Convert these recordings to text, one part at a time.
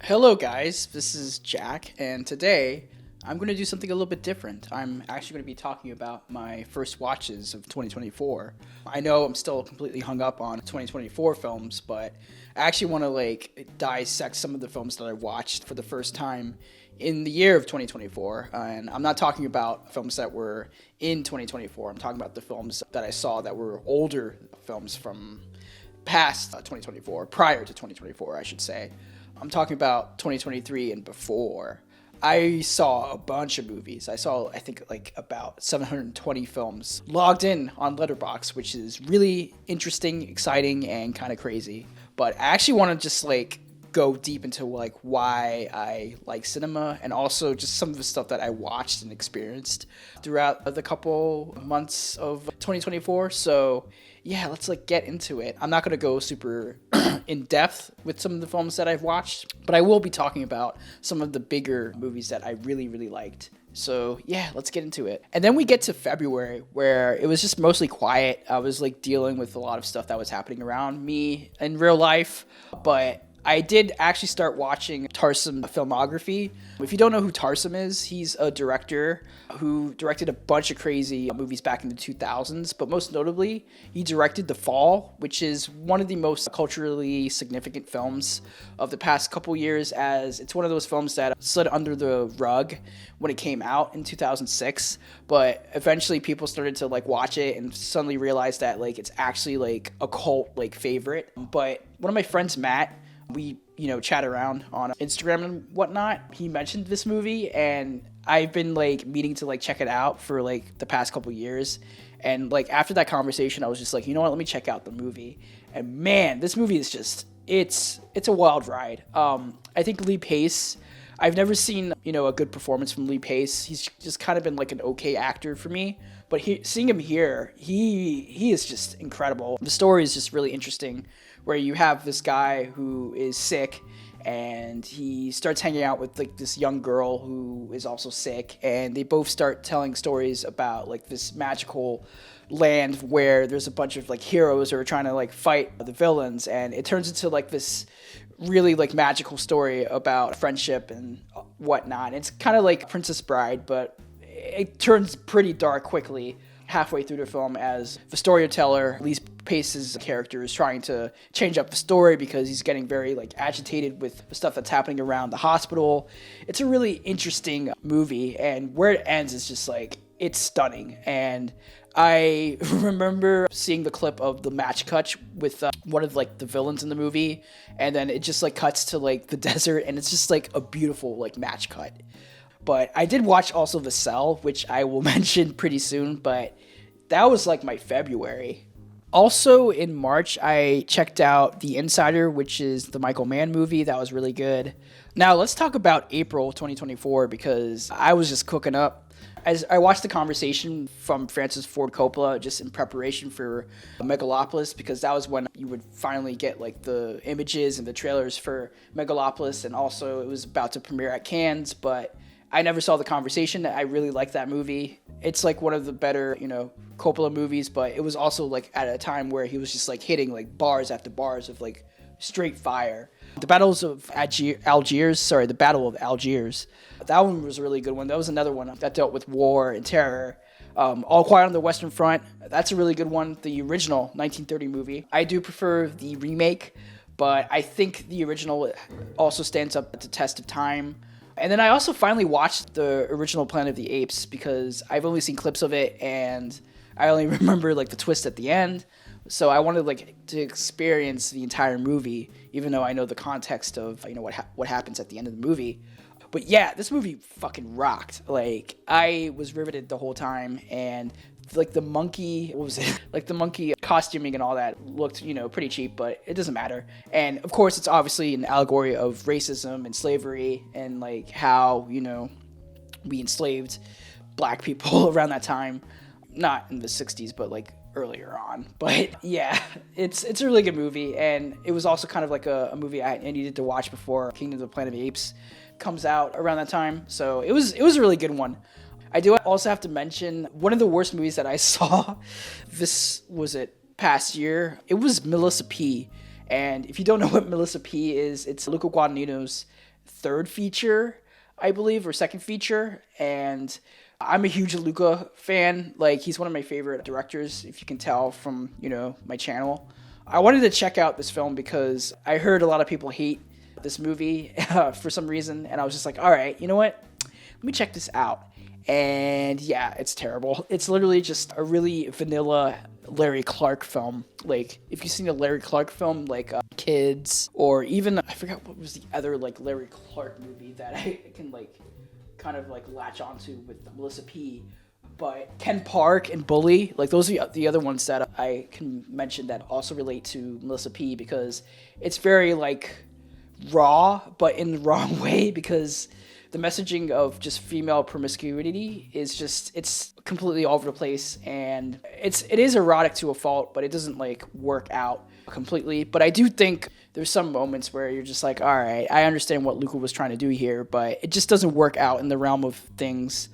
Hello, guys. This is Jack, and today I'm going to do something a little bit different. I'm actually going to be talking about my first watches of 2024. I know I'm still completely hung up on 2024 films, but I actually want to dissect some of the films that I watched for the first time in the year of 2024. And I'm not talking about films that were in 2024. I'm talking about the films that I saw that were older films from past 2024, prior to 2024, I should say. I'm talking about 2023 and before. I saw a bunch of movies. I saw, I think, about 720 films logged in on Letterboxd, which is really interesting, exciting, and kind of crazy. But I actually want to just go deep into why I like cinema, and also just some of the stuff that I watched and experienced throughout the couple months of 2024. So yeah, let's get into it. I'm not going to go super in depth with some of the films that I've watched, but I will be talking about some of the bigger movies that I really, really liked. So yeah, let's get into it. And then we get to February, where it was just mostly quiet. I was dealing with a lot of stuff that was happening around me in real life, but I did actually start watching Tarsem filmography. If you don't know who Tarsem is, he's a director who directed a bunch of crazy movies back in the 2000s, but most notably, he directed The Fall, which is one of the most culturally significant films of the past couple years, as it's one of those films that slid under the rug when it came out in 2006, but eventually people started to watch it and suddenly realized that it's actually a cult favorite. But one of my friends, Matt, we chat around on Instagram and whatnot. He mentioned this movie, and I've been meaning to check it out for the past couple years. And after that conversation, I was just you know what, let me check out the movie. And man, this movie is just it's a wild ride. I think Lee Pace, I've never seen a good performance from Lee Pace. He's just kind of been an okay actor for me, but seeing him here, he is just incredible. The story is just really interesting, where you have this guy who is sick, and he starts hanging out with this young girl who is also sick, and they both start telling stories about this magical land where there's a bunch of heroes who are trying to fight the villains, and it turns into this really magical story about friendship and whatnot. It's kind of like Princess Bride, but it turns pretty dark quickly halfway through the film, as the storyteller, Lee Pace's character, is trying to change up the story because he's getting very agitated with the stuff that's happening around the hospital. It's a really interesting movie, and where it ends is just it's stunning. And I remember seeing the clip of the match cut with one of the villains in the movie, and then it just cuts to the desert, and it's just a beautiful match cut. But I did watch also The Cell, which I will mention pretty soon, but that was my February. Also in March, I checked out The Insider, which is the Michael Mann movie. That was really good. Now let's talk about April 2024, because I was just cooking up. As I watched The Conversation from Francis Ford Coppola just in preparation for Megalopolis, because that was when you would finally get the images and the trailers for Megalopolis, and also it was about to premiere at Cannes, but I never saw The Conversation. I really like that movie. It's one of the better, Coppola movies, but it was also at a time where he was just hitting bars after bars of straight fire. The Battle of Algiers. That one was a really good one. That was another one that dealt with war and terror. All Quiet on the Western Front. That's a really good one. The original 1930 movie. I do prefer the remake, but I think the original also stands up to the test of time. And then I also finally watched the original Planet of the Apes, because I've only seen clips of it, and I only remember the twist at the end. So I wanted to experience the entire movie, even though I know the context of what happens at the end of the movie. But yeah, this movie fucking rocked. I was riveted the whole time, and the monkey, what was it? The monkey costuming and all that looked, pretty cheap, but it doesn't matter. And of course, it's obviously an allegory of racism and slavery, and how, we enslaved black people around that time. Not in the 60s, but earlier on. But yeah, it's a really good movie, and it was also kind of a movie I needed to watch before Kingdom of the Planet of the Apes comes out around that time. So it was a really good one. I do also have to mention one of the worst movies that I saw past year. It was Melissa P. And if you don't know what Melissa P is, it's Luca Guadagnino's third feature, I believe, or second feature. And I'm a huge Luca fan. Like, he's one of my favorite directors, if you can tell from, my channel. I wanted to check out this film because I heard a lot of people hate this movie for some reason. And I was just like, all right, you know what? Let me check this out. And yeah, it's terrible. It's literally just a really vanilla Larry Clark film. Like, if you've seen a Larry Clark film, like Kids, or even, I forgot what was the other, like, Larry Clark movie that I can, like, kind of, like, latch onto with Melissa P. But Ken Park and Bully, like, those are the other ones that I can mention that also relate to Melissa P. because it's very, like, raw, but in the wrong way, because the messaging of just female promiscuity is just, it's completely all over the place, and it is erotic to a fault, but it doesn't like work out completely. But I do think there's some moments where you're just like, all right, I understand what Luca was trying to do here, but it just doesn't work out in the realm of things.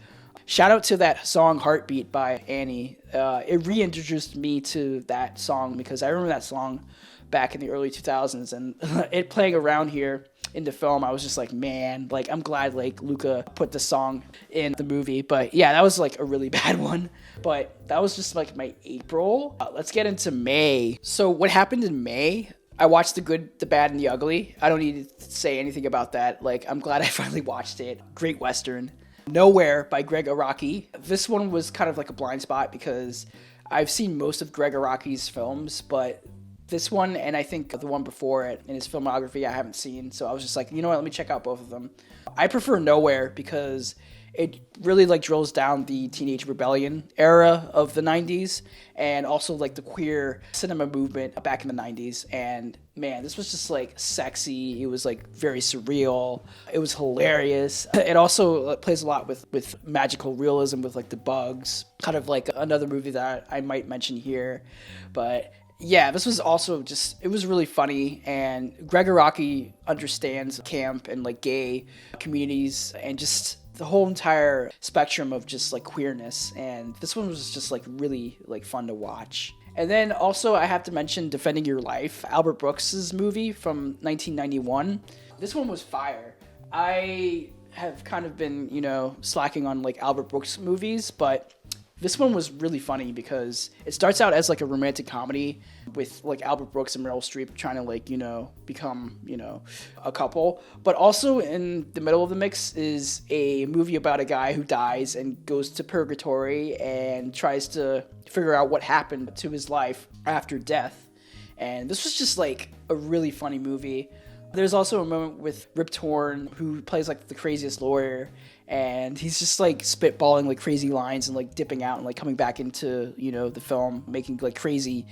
Shout out to that song Heartbeat by Annie. It reintroduced me to that song because I remember that song back in the early 2000s, and it playing around here in the film, I was just like, man, like, I'm glad like Luca put the song in the movie. But yeah, that was like a really bad one. But that was just like my April. Let's get into May. So what happened in May? I watched The Good, the Bad, and the Ugly. I don't need to say anything about that. Like, I'm glad I finally watched it. Great Western. Nowhere by Greg Araki. This one was kind of like a blind spot because I've seen most of Greg Araki's films, but this one, and I think the one before it in his filmography, I haven't seen. So I was just like, you know what, let me check out both of them. I prefer Nowhere because it really like drills down the teenage rebellion era of the 90s and also like the queer cinema movement back in the 90s. And man, this was just like sexy. It was like very surreal. It was hilarious. It also plays a lot with magical realism with like the bugs, kind of like another movie that I might mention here. But yeah, this was also just, it was really funny, and Greg Araki understands camp and like gay communities and just the whole entire spectrum of just like queerness, and this one was just like really like fun to watch. And then also I have to mention Defending Your Life, Albert Brooks's movie from 1991. This one was fire. I have kind of been, slacking on like Albert Brooks movies, but this one was really funny because it starts out as like a romantic comedy with like Albert Brooks and Meryl Streep trying to like, become, a couple. But also in the middle of the mix is a movie about a guy who dies and goes to purgatory and tries to figure out what happened to his life after death. And this was just like a really funny movie. There's also a moment with Rip Torn, who plays like the craziest lawyer, and he's just like spitballing like crazy lines and like dipping out and like coming back into, the film, making like crazy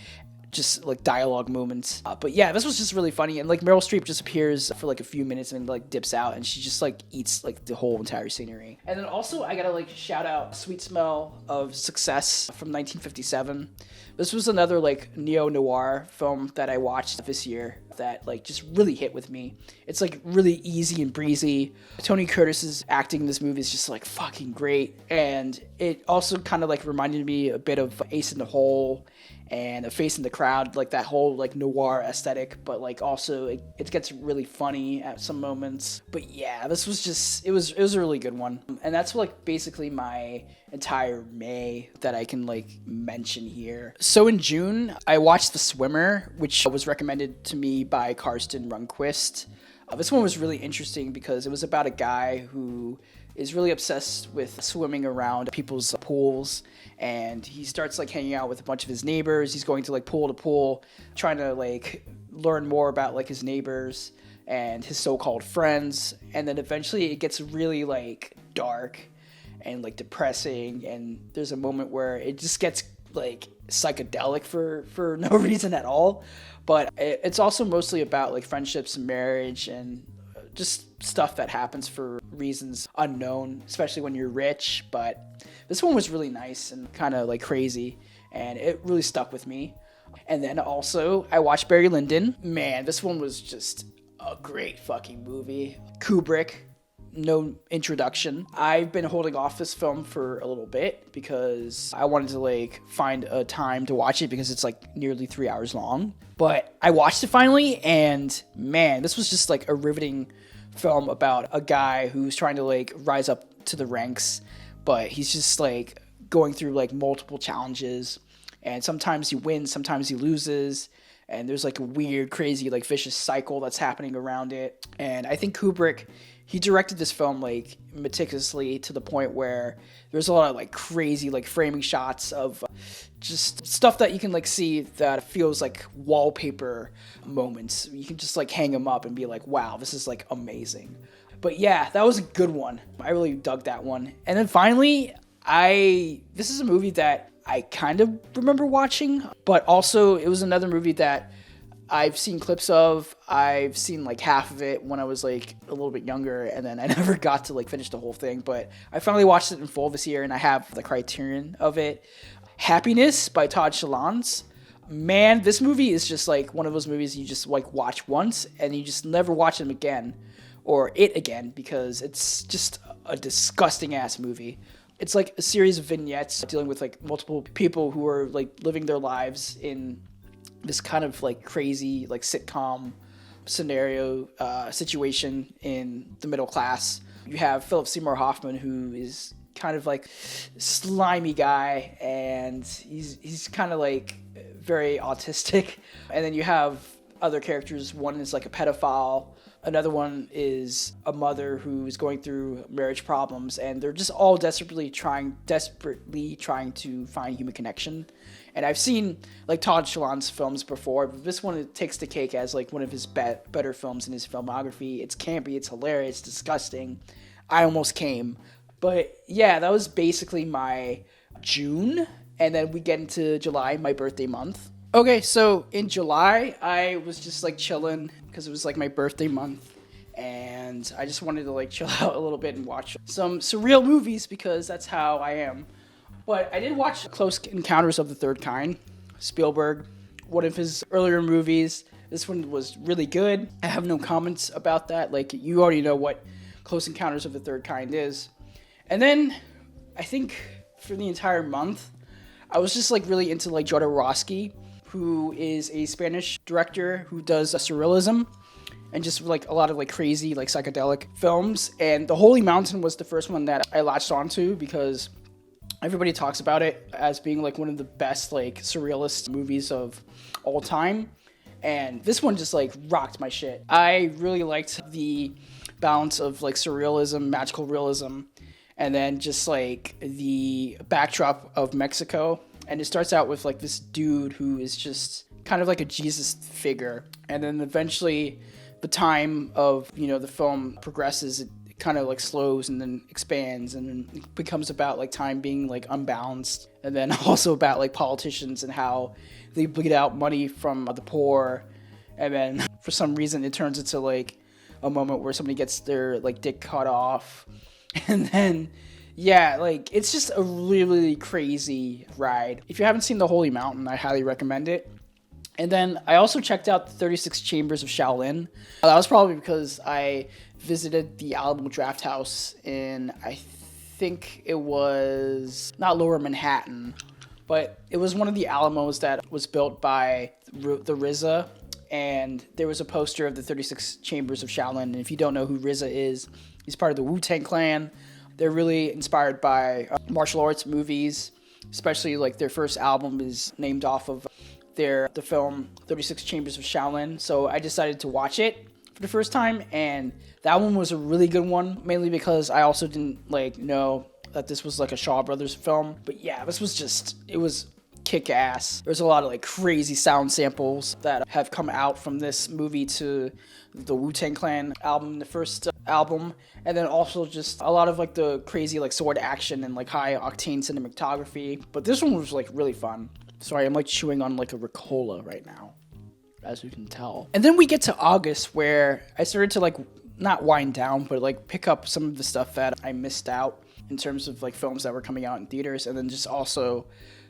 just like dialogue moments. But yeah, this was just really funny. And like Meryl Streep just appears for like a few minutes and like dips out, and she just like eats like the whole entire scenery. And then also I gotta like shout out Sweet Smell of Success from 1957. This was another like neo-noir film that I watched this year that like just really hit with me. It's like really easy and breezy. Tony Curtis's acting in this movie is just like fucking great. And it also kind of like reminded me a bit of Ace in the Hole and A Face in the Crowd, like that whole like noir aesthetic, but like also it gets really funny at some moments. But yeah, this was just, it was a really good one. And that's like basically my entire May that I can like mention here. So in June, I watched The Swimmer, which was recommended to me by Karsten Rundquist. This one was really interesting because it was about a guy who is really obsessed with swimming around people's pools, and he starts like hanging out with a bunch of his neighbors. He's going to like pool to pool, trying to like learn more about like his neighbors and his so-called friends. And then eventually it gets really like dark and like depressing, and there's a moment where it just gets like psychedelic for no reason at all. But it's also mostly about like friendships and marriage and just stuff that happens for reasons unknown, especially when you're rich. But this one was really nice and kind of like crazy, and it really stuck with me. And then also I watched Barry Lyndon. Man, this one was just a great fucking movie. Kubrick, no introduction. I've been holding off this film for a little bit because I wanted to like find a time to watch it because it's like nearly 3 hours long. But I watched it finally, and man, this was just like a riveting film about a guy who's trying to like rise up to the ranks, but he's just like going through like multiple challenges, and sometimes he wins, sometimes he loses, and there's like a weird, crazy, like vicious cycle that's happening around it. And I think Kubrick, he directed this film like meticulously to the point where there's a lot of like crazy like framing shots of just stuff that you can like see that feels like wallpaper moments. You can just like hang them up and be like, wow, this is like amazing. But yeah, that was a good one. I really dug that one. And then finally, this is a movie that I kind of remember watching, but also it was another movie that I've seen clips of. I've seen like half of it when I was like a little bit younger, and then I never got to like finish the whole thing, but I finally watched it in full this year, and I have the Criterion of it. Happiness by Todd Solondz. Man, this movie is just like one of those movies you just like watch once and you just never watch them again, or it again, because it's just a disgusting ass movie. It's like a series of vignettes dealing with like multiple people who are like living their lives in this kind of like crazy like sitcom scenario situation in the middle class. You have Philip Seymour Hoffman, who is kind of like slimy guy, and he's kind of like very autistic. And then you have other characters. One is like a pedophile. Another one is a mother who is going through marriage problems, and they're just all desperately trying to find human connection. And I've seen like Todd Solondz's films before, but this one takes the cake as like one of his better films in his filmography. It's campy, it's hilarious, disgusting. I almost came. But yeah, that was basically my June, and then we get into July, my birthday month. Okay, so in July, I was just like chilling because it was like my birthday month, and I just wanted to like chill out a little bit and watch some surreal movies because that's how I am. But I did watch Close Encounters of the Third Kind, Spielberg, one of his earlier movies. This one was really good. I have no comments about that. Like, you already know what Close Encounters of the Third Kind is. And then I think for the entire month, I was just like really into like Jodorowsky, who is a Spanish director who does surrealism and just like a lot of like crazy like psychedelic films. And The Holy Mountain was the first one that I latched onto because everybody talks about it as being like one of the best like surrealist movies of all time. And this one just like rocked my shit. I really liked the balance of like surrealism, magical realism, and then just like the backdrop of Mexico. And it starts out with like this dude who is just kind of like a Jesus figure. And then eventually the time of, the film progresses. It kind of like slows and then expands, and then it becomes about like time being like unbalanced. And then also about like politicians and how they bleed out money from the poor. And then for some reason it turns into like a moment where somebody gets their like dick cut off. And then, yeah, like it's just a really, really crazy ride. If you haven't seen The Holy Mountain, I highly recommend it. And then I also checked out the 36 Chambers of Shaolin. That was probably because I visited the Alamo Draft House in, I think it was not Lower Manhattan, but it was one of the Alamos that was built by the RZA. And there was a poster of the 36 Chambers of Shaolin. And if you don't know who RZA is, he's part of the Wu-Tang Clan. They're really inspired by martial arts movies, especially like their first album is named off of the film 36 Chambers of Shaolin. So I decided to watch it for the first time, and that one was a really good one, mainly because I also didn't like know that this was like a Shaw Brothers film. But yeah, this was just, it was kick ass. There's a lot of like crazy sound samples that have come out from this movie to the Wu-Tang Clan album, the first album, and then also just a lot of like the crazy like sword action and like high octane cinematography. But this one was like really fun. Sorry, I'm like chewing on like a Ricola right now, as you can tell. And then we get to August, where I started to like not wind down, but like pick up some of the stuff that I missed out in terms of like films that were coming out in theaters, and then just also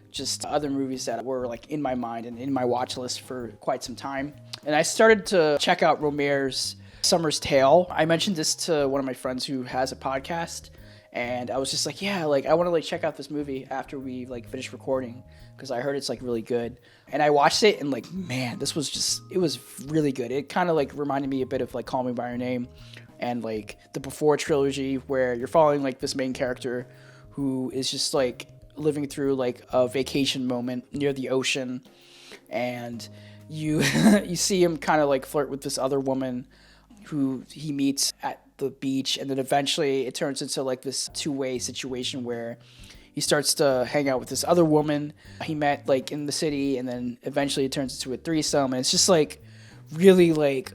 just other movies that were like in my mind and in my watch list for quite some time. And I started to check out Romaire's Summer's Tale. I mentioned this to one of my friends who has a podcast, and I was just like, yeah, like I want to like check out this movie after we like finish recording, because I heard it's like really good. And I watched it, and like, man, this was just, it was really good. It kind of like reminded me a bit of like Call Me by Your Name, and like the Before trilogy, where you're following like this main character who is just like living through like a vacation moment near the ocean, and you you see him kind of like flirt with this other woman who he meets at the beach, and then eventually it turns into like this two-way situation where he starts to hang out with this other woman he met like in the city, and then eventually it turns into a threesome, and it's just like really like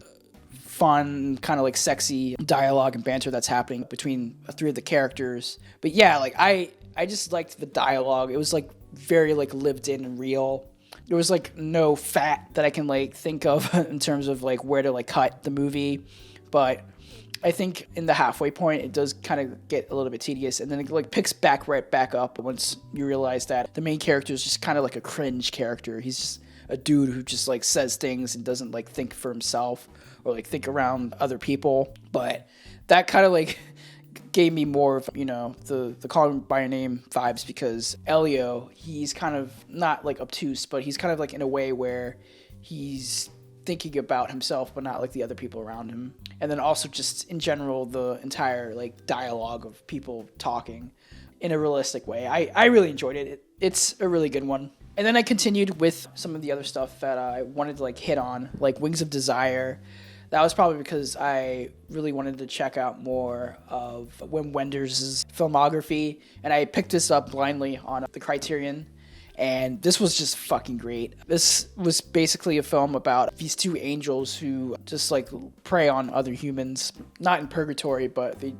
fun, kind of like sexy dialogue and banter that's happening between three of the characters. But yeah, like I just liked the dialogue. It was like very like lived in and real. There was like no fat that I can like think of in terms of like where to like cut the movie, but I think in the halfway point it does kind of get a little bit tedious, and then it like picks right back up once you realize that the main character is just kind of like a cringe character. He's just a dude who just like says things and doesn't like think for himself or like think around other people. But that kind of like gave me more of, you know, the Call Me by Your Name vibes, because Elio, he's kind of not like obtuse, but he's kind of like in a way where he's thinking about himself but not like the other people around him. And then also just in general the entire like dialogue of people talking in a realistic way. I really enjoyed it. It's a really good one. And then I continued with some of the other stuff that I wanted to like hit on, like Wings of Desire. That was probably because I really wanted to check out more of Wim Wenders' filmography, and I picked this up blindly on the Criterion, and this was just fucking great. This was basically a film about these two angels who just like prey on other humans, not in purgatory, but they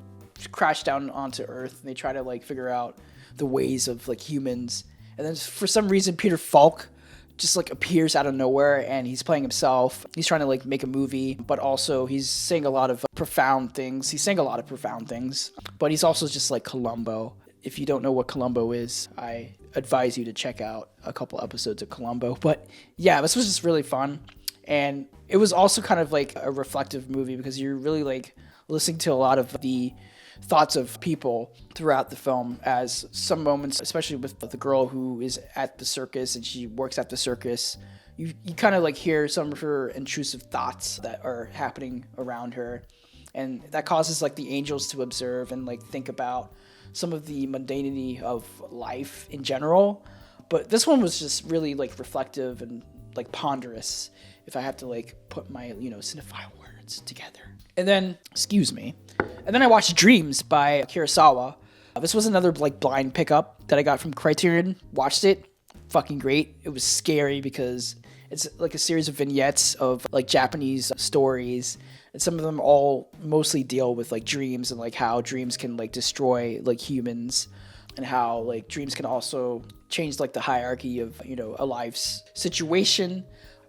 crash down onto Earth, and they try to like figure out the ways of like humans. And then for some reason, Peter Falk just like appears out of nowhere, and he's playing himself. He's trying to like make a movie, but also he's saying a lot of profound things. He's saying a lot of profound things, but he's also just like Columbo. If you don't know what Columbo is, I advise you to check out a couple episodes of Columbo. But yeah, this was just really fun. And it was also kind of like a reflective movie, because you're really like listening to a lot of the thoughts of people throughout the film, as some moments, especially with the girl who is at the circus and she works at the circus, you kind of like hear some of her intrusive thoughts that are happening around her, and that causes like the angels to observe and like think about some of the mundanity of life in general. But this one was just really like reflective and like ponderous, if I have to like put my, you know, cinephile words together. And then, and then I watched Dreams by Kurosawa. This was another like blind pickup that I got from Criterion. Watched it, fucking great. It was scary because it's like a series of vignettes of like Japanese stories, and some of them all mostly deal with like dreams and like how dreams can like destroy like humans, and how like dreams can also change like the hierarchy of, you know, a life's situation.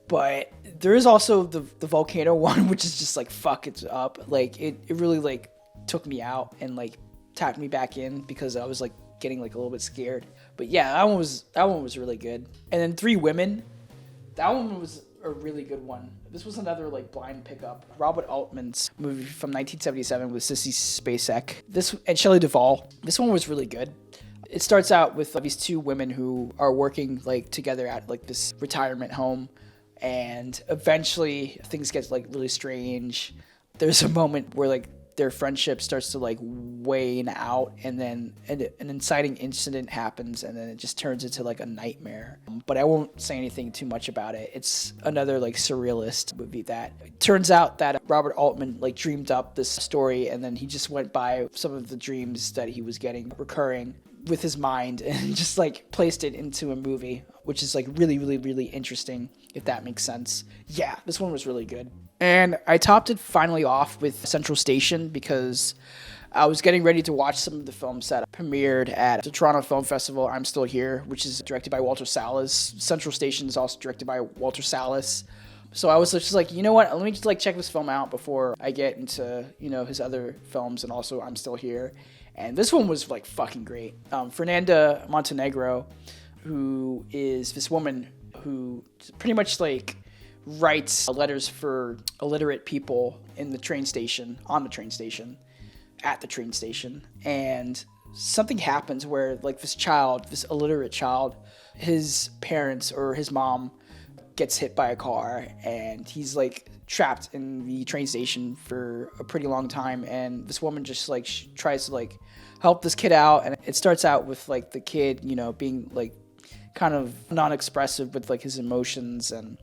But there is also the volcano one, which is just like fuck it up. Like it really like took me out and like tapped me back in, because I was like getting like a little bit scared. But yeah, that one was really good. And then Three Women, that one was a really good one. This was another like blind pickup. Robert Altman's movie from 1977 with Sissy Spacek. And Shelley Duvall. This one was really good. It starts out with these two women who are working like together at like this retirement home, and eventually things get like really strange. There's a moment where like their friendship starts to like wane out, and then an inciting incident happens, and then it just turns into like a nightmare. But I won't say anything too much about it. It's another like surrealist movie that it turns out that Robert Altman like dreamed up this story, and then he just went by some of the dreams that he was getting recurring with his mind and just like placed it into a movie, which is like really, really, really interesting, if that makes sense. Yeah, this one was really good. And I topped it finally off with Central Station, because I was getting ready to watch some of the films that premiered at the Toronto Film Festival. I'm Still Here, which is directed by Walter Salles. Central Station is also directed by Walter Salles. So I was just like, you know what, let me just like check this film out before I get into, you know, his other films, and also I'm Still Here. And this one was like fucking great. Fernanda Montenegro, who is this woman who pretty much like writes letters for illiterate people in the train station, on the train station, at the train station. And something happens where like this illiterate child, his parents or his mom gets hit by a car, and he's like trapped in the train station for a pretty long time. And this woman just like tries to like help this kid out, and it starts out with like the kid, you know, being like kind of non-expressive with like his emotions, and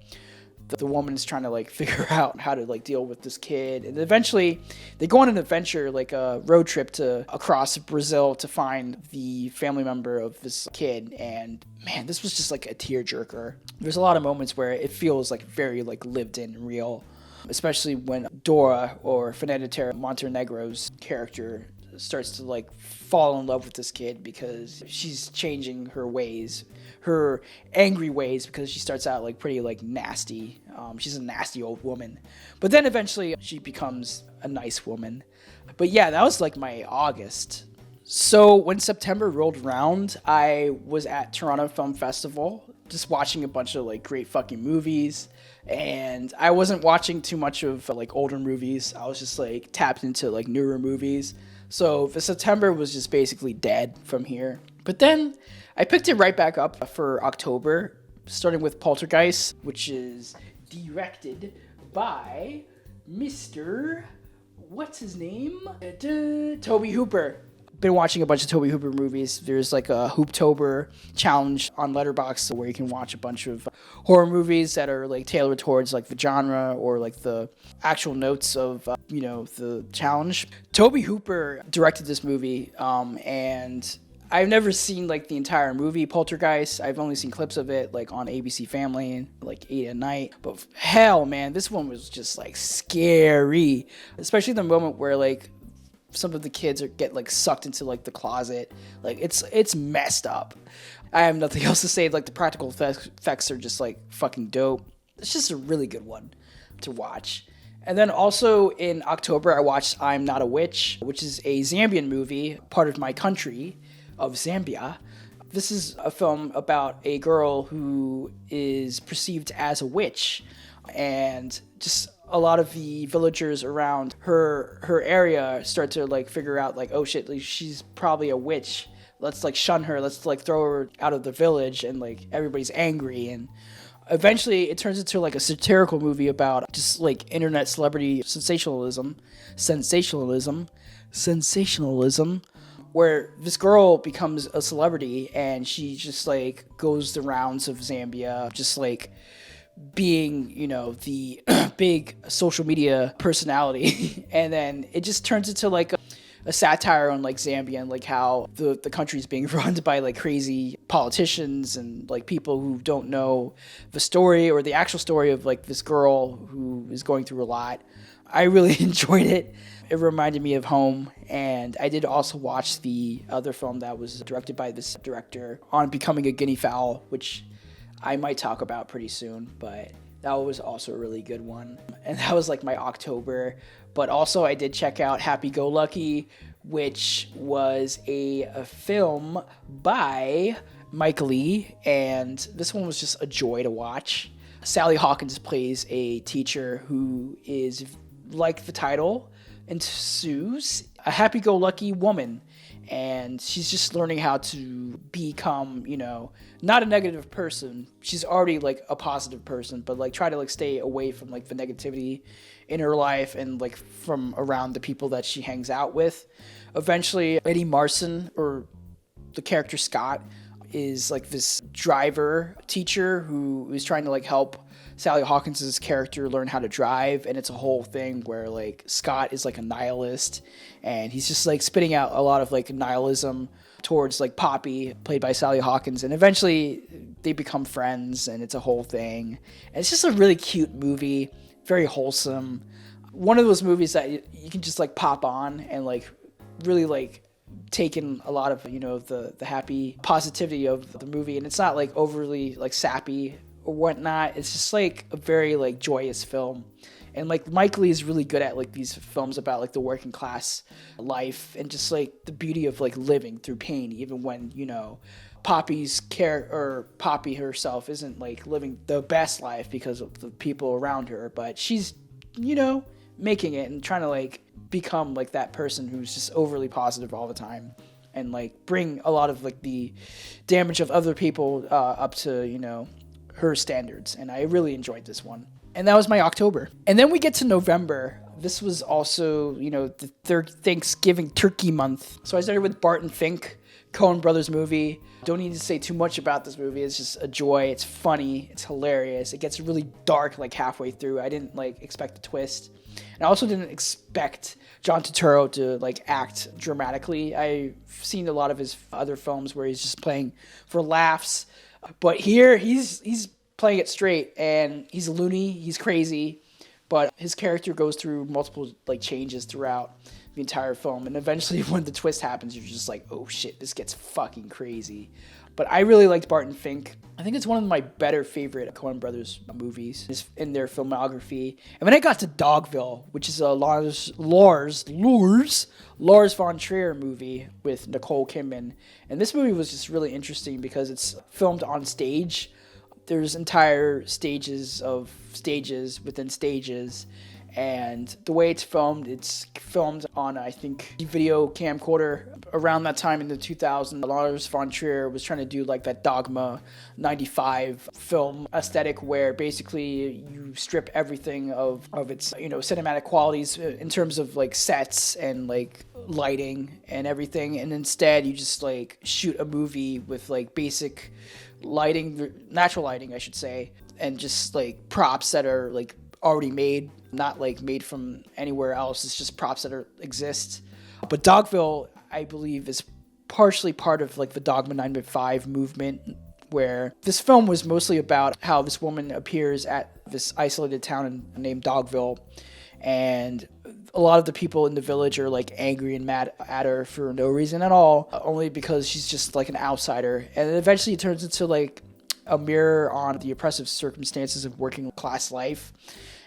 the woman's trying to like figure out how to like deal with this kid. And eventually they go on an adventure, like a road trip to across Brazil to find the family member of this kid. And man, this was just like a tearjerker. There's a lot of moments where it feels like very like lived in and real, especially when Dora, or Fernanda Montenegro's character, starts to like fall in love with this kid because she's changing her ways, her angry ways, because she starts out like pretty like nasty. She's a nasty old woman, but then eventually she becomes a nice woman. But yeah, that was like my August. So when September rolled around, I was at Toronto Film Festival just watching a bunch of like great fucking movies, and I wasn't watching too much of like older movies. I was just like tapped into like newer movies. So the September was just basically dead from here. But then I picked it right back up for October, starting with Poltergeist, which is directed by Mr. What's his name? Tobe Hooper. Been watching a bunch of Tobe Hooper movies. There's like a Hooptober challenge on Letterboxd where you can watch a bunch of horror movies that are like tailored towards like the genre or like the actual notes of the challenge. Tobe Hooper directed this movie, and I've never seen like the entire movie Poltergeist. I've only seen clips of it like on ABC Family, like 8 at night. But hell, man, this one was just like scary, especially the moment where like some of the kids get like sucked into like the closet. Like it's messed up. I have nothing else to say. Like the practical effects are just like fucking dope. It's just a really good one to watch. And then also in October, I watched I'm Not a Witch, which is a Zambian movie, part of my country of Zambia. This is a film about a girl who is perceived as a witch, and just a lot of the villagers around her area start to like figure out like, oh shit, like, she's probably a witch. Let's like shun her. Let's like throw her out of the village, and like everybody's angry. And eventually it turns into like a satirical movie about just like internet celebrity sensationalism, where this girl becomes a celebrity and she just like goes the rounds of Zambia, just like being, the big social media personality. And then it just turns into like a satire on like Zambia and like how the country is being run by like crazy politicians and like people who don't know the story or the actual story of like this girl who is going through a lot. I really enjoyed it. It reminded me of home. And I did also watch the other film that was directed by this director on becoming a guinea fowl, which I might talk about pretty soon, but that was also a really good one. And that was like my October. But also I did check out Happy Go Lucky, which was a film by Mike Lee, and this one was just a joy to watch. Sally Hawkins plays a teacher who is, like the title ensues, a happy-go-lucky woman, and she's just learning how to become, not a negative person. She's already like a positive person, but like try to like stay away from like the negativity in her life and like from around the people that she hangs out with. Eventually, Eddie Marson, or the character Scott, is like this driver teacher who is trying to like help Sally Hawkins' character learn how to drive, and it's a whole thing where like Scott is like a nihilist, and he's just like spitting out a lot of like nihilism towards like Poppy, played by Sally Hawkins, and eventually they become friends, and it's a whole thing. And it's just a really cute movie, very wholesome. One of those movies that you can just like pop on and like really like take in a lot of the happy positivity of the movie, and it's not like overly like sappy or whatnot. It's just like a very like joyous film. And like Mike Lee is really good at like these films about like the working class life and just like the beauty of like living through pain, even when Poppy's or Poppy herself isn't like living the best life because of the people around her, but she's making it and trying to like become like that person who's just overly positive all the time and like bring a lot of like the damage of other people up to her standards, and I really enjoyed this one. And that was my October. And then we get to November. This was also, the third Thanksgiving turkey month. So I started with Barton Fink, Coen Brothers movie. Don't need to say too much about this movie. It's just a joy. It's funny. It's hilarious. It gets really dark like halfway through. I didn't expect a twist. And I also didn't expect John Turturro to act dramatically. I've seen a lot of his other films where he's just playing for laughs. But here he's playing it straight, and he's loony, he's crazy, but his character goes through multiple changes throughout the entire film, and eventually when the twist happens, you're just like, oh shit, this gets fucking crazy. But I really liked Barton Fink. I think it's one of my better favorite Coen Brothers movies in their filmography. And when I got to Dogville, which is a Lars von Trier movie with Nicole Kidman, and this movie was just really interesting because it's filmed on stage. There's entire stages within stages, and the way it's filmed on, I think, video camcorder. Around that time in the 2000s, Lars von Trier was trying to do that Dogma 95 film aesthetic, where basically you strip everything of its cinematic qualities in terms of sets and lighting and everything, and instead you just shoot a movie with basic lighting, natural lighting I should say, and just props that are already made, not made from anywhere else. It's just props that exist. But Dogville, I believe, is partially part of the Dogma 95 movement, where this film was mostly about how this woman appears at this isolated town named Dogville, and a lot of the people in the village are angry and mad at her for no reason at all, only because she's just an outsider. And it eventually turns into a mirror on the oppressive circumstances of working class life,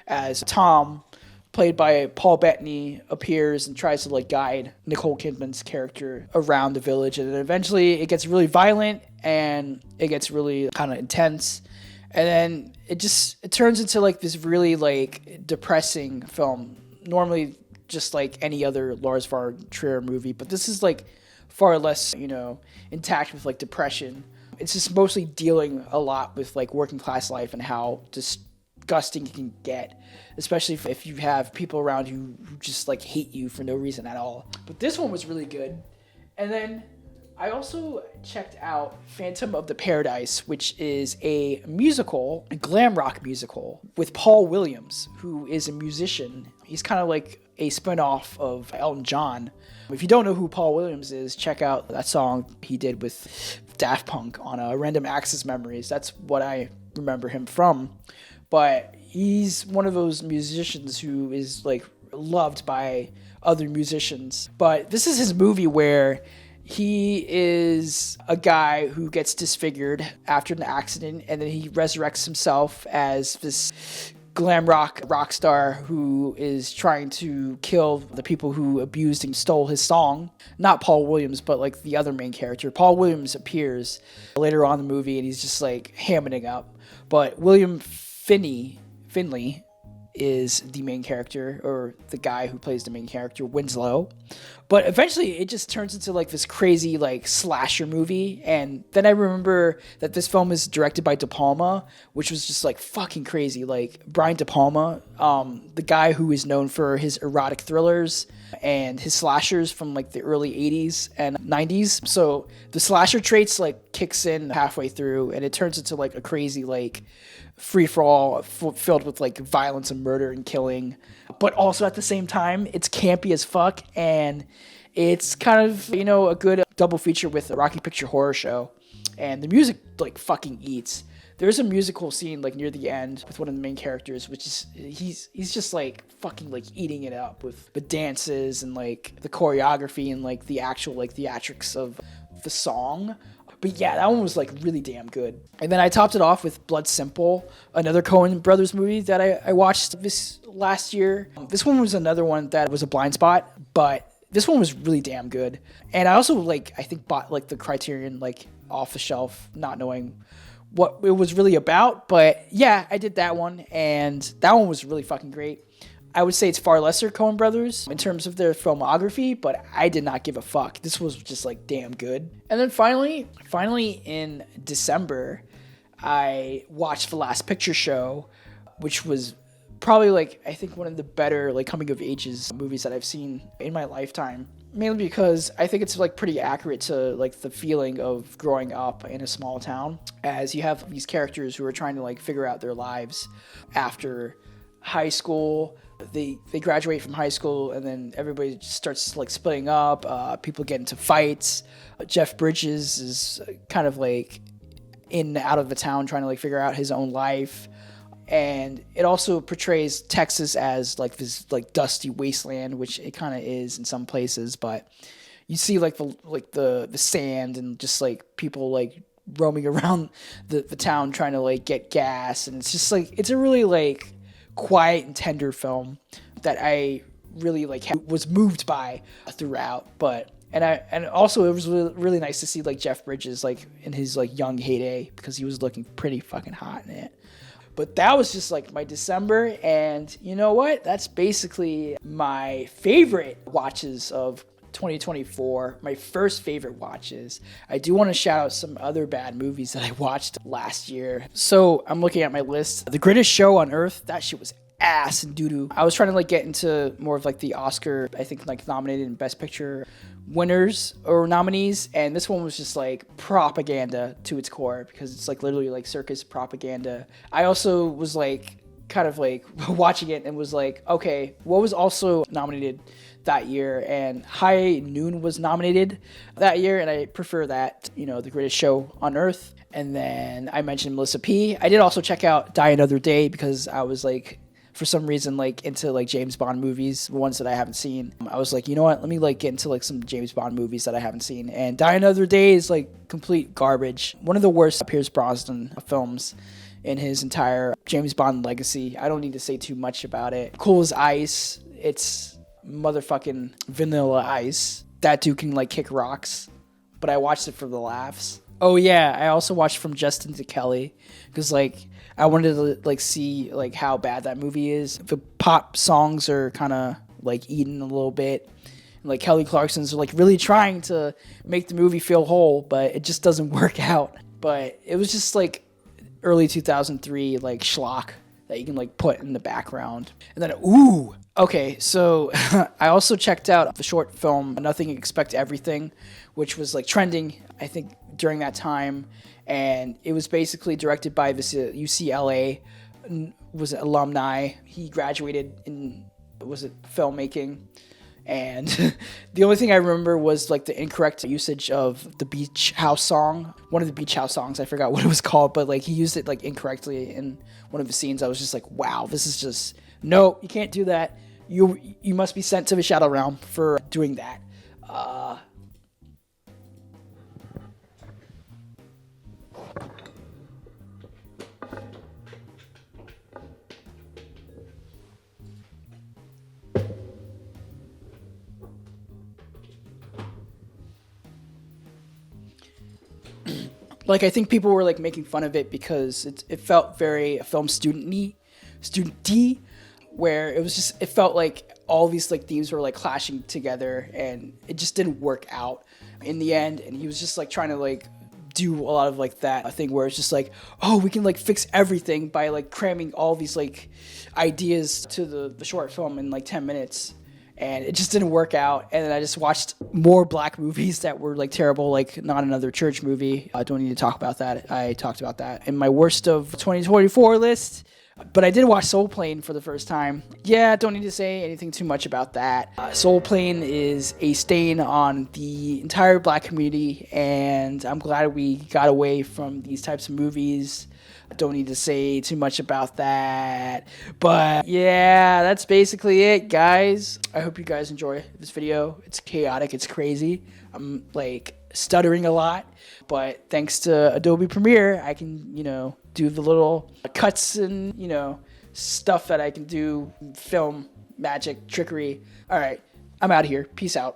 as Tom, played by Paul Bettany, appears and tries to guide Nicole Kidman's character around the village. And then eventually it gets really violent and it gets really kind of intense. And then it turns into this really depressing film. Normally just any other Lars von Trier movie, but this is far less, intact with depression. It's just mostly dealing a lot with working class life and how disgusting it can get, especially if you have people around who just hate you for no reason at all. But this one was really good. And then I also checked out Phantom of the Paradise, which is a musical, a glam rock musical with Paul Williams, who is a musician. He's kind of a spinoff of Elton John. If you don't know who Paul Williams is, check out that song he did with Daft Punk on Random Access Memories. That's what I remember him from. But he's one of those musicians who is loved by other musicians. But this is his movie where he is a guy who gets disfigured after an accident, and then he resurrects himself as this glam rock star who is trying to kill the people who abused and stole his song. Not Paul Williams, but the other main character. Paul Williams appears later on in the movie, and he's just hamming it up. But William Finley is the main character, or the guy who plays the main character, Winslow. But eventually it just turns into this crazy slasher movie. And then I remember that this film is directed by De Palma, which was just fucking crazy. Brian De Palma, the guy who is known for his erotic thrillers and his slashers from the early 80s and 90s. So the slasher traits kicks in halfway through, and it turns into a crazy free-for-all filled with violence and murder and killing, but also at the same time it's campy as fuck, and it's kind of a good double feature with the Rocky Picture Horror Show. And the music fucking eats. There's a musical scene near the end with one of the main characters, which is he's just fucking eating it up with the dances and the choreography and the actual theatrics of the song. But yeah, that one was really damn good. And then I topped it off with Blood Simple, another Coen Brothers movie that I watched this last year. This one was another one that was a blind spot, but this one was really damn good. And I also I think bought the Criterion off the shelf, not knowing what it was really about. But yeah, I did that one, and that one was really fucking great. I would say it's far lesser Coen Brothers in terms of their filmography, but I did not give a fuck. This was just damn good. And then finally in December, I watched The Last Picture Show, which was probably like I think one of the better like coming of ages movies that I've seen in my lifetime. Mainly because I think it's like pretty accurate to like the feeling of growing up in a small town, as you have these characters who are trying to like figure out their lives after high school. They graduate from high school and then everybody just starts like splitting up. People get into fights. Jeff Bridges is kind of like in and out of the town trying to like figure out his own life. And it also portrays Texas as like this like dusty wasteland, which it kind of is in some places, but you see like the sand and just like people like roaming around the town trying to like get gas, and it's just like it's a really like quiet and tender film that I really like was moved by throughout. But and also it was really, really nice to see like Jeff Bridges like in his like young heyday, because he was looking pretty fucking hot in it. But that was just like my December, and you know what? That's basically my favorite watches of 2024. My first favorite watches. I do want to shout out some other bad movies that I watched last year. So I'm looking at my list. The Greatest Show on Earth. That shit was ass and doo-doo. I was trying to like get into more of like the Oscar, I think like nominated in Best Picture winners or nominees, and this one was just like propaganda to its core, because it's like literally like circus propaganda. I also was like kind of like watching it and was like, okay, what was also nominated that year? And High Noon was nominated that year, and I prefer that, you know, The Greatest Show on Earth. And then I mentioned Melissa P. I did also check out Die Another Day, because I was like, for some reason, like into like James Bond movies, ones that I haven't seen. I was like, you know what? Let me like get into like some James Bond movies that I haven't seen. And Die Another Day is like complete garbage. One of the worst Pierce Brosnan films in his entire James Bond legacy. I don't need to say too much about it. Cool as Ice. It's motherfucking Vanilla Ice. That dude can like kick rocks. But I watched it for the laughs. Oh yeah, I also watched From Justin to Kelly, because like I wanted to like see like how bad that movie is. The pop songs are kind of like eaten a little bit. And, like Kelly Clarkson's like really trying to make the movie feel whole, but it just doesn't work out. But it was just like early 2003 like schlock that you can like put in the background. And then okay, so I also checked out the short film Nothing Expect Everything, which was like trending, I think, during that time. And it was basically directed by this UCLA was it alumni. He graduated in filmmaking, and the only thing I remember was like the incorrect usage of the Beach House song. One of the Beach House songs, I forgot what it was called, but like he used it like incorrectly in one of the scenes. I was just like, wow, this is just no, you can't do that. You must be sent to the Shadow Realm for doing that. Like, I think people were like making fun of it because it felt very film student-y, where it felt like all these like themes were like clashing together, and it just didn't work out in the end. And he was just like trying to like do a lot of like that thing where it's just like, oh, we can like fix everything by like cramming all these like ideas to the short film in like 10 minutes. And it just didn't work out. And then I just watched more black movies that were like terrible, like Not Another Church Movie. I don't need to talk about that. I talked about that in my worst of 2024 list. But I did watch Soul Plane for the first time. Yeah, don't need to say anything too much about that. Soul Plane is a stain on the entire black community, and I'm glad we got away from these types of movies. I don't need to say too much about that. But yeah, that's basically it, guys. I hope you guys enjoy this video. It's chaotic. It's crazy. I'm like stuttering a lot. But thanks to Adobe Premiere, I can, do the little cuts and, stuff that I can do, film, magic, trickery. All right, I'm out of here. Peace out.